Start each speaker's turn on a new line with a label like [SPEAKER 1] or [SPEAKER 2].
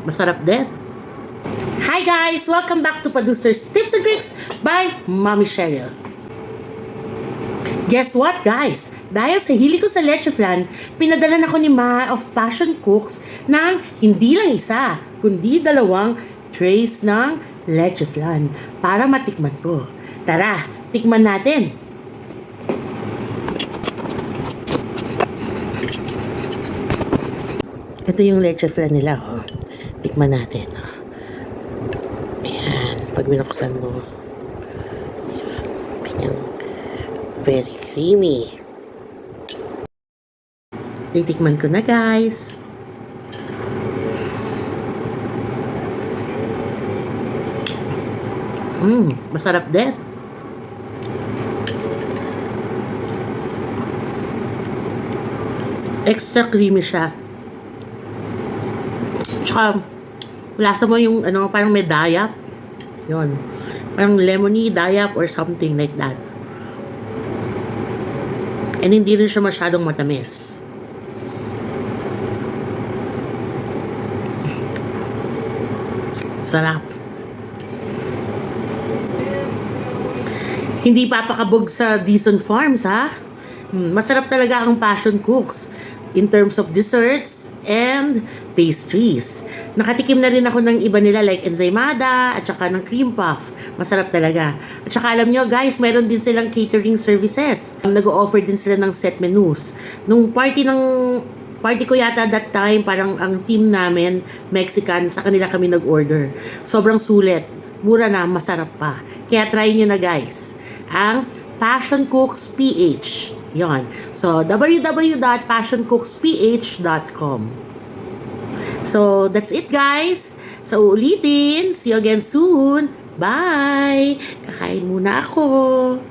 [SPEAKER 1] Masarap din. Hi guys! Welcome back to Producer's Tips and Tricks by Mommy Cheryl. Guess what guys? Dahil sa hili ko sa leche flan, pinadala ako ni Ma of Passion Cooks ng hindi lang isa, kundi 2 trays ng leche flan para matikman ko. Tara, tikman natin! Ito yung leche flan nila, oh. Tikman natin. Ayan, pag binuksan mo, ayan, very creamy. Titikman ko na, guys. Masarap din. Extra creamy siya. Tsaka, lasa mo yung, parang may dayap. Yun. Parang lemony dayap or something like that. And hindi rin siya masyadong matamis. Sarap. Hindi papakabog sa Decent Farms, ha? Masarap talaga ang Passion Cooks in terms of desserts and pastries. Nakatikim na rin ako ng iba nila like enzymada at saka ng cream puff. Masarap talaga. At saka alam nyo guys, meron din silang catering services. Nag-o-offer din sila ng set menus. Nung party ko yata that time, parang ang team namin, Mexican, sa kanila kami nag-order. Sobrang sulit. Mura na, masarap pa. Kaya try nyo na guys. Ang Passion Cooks PH. Yon. So, www.passioncooksph.com. So, that's it guys. So, ulitin. See you again soon. Bye! Kakain muna ako.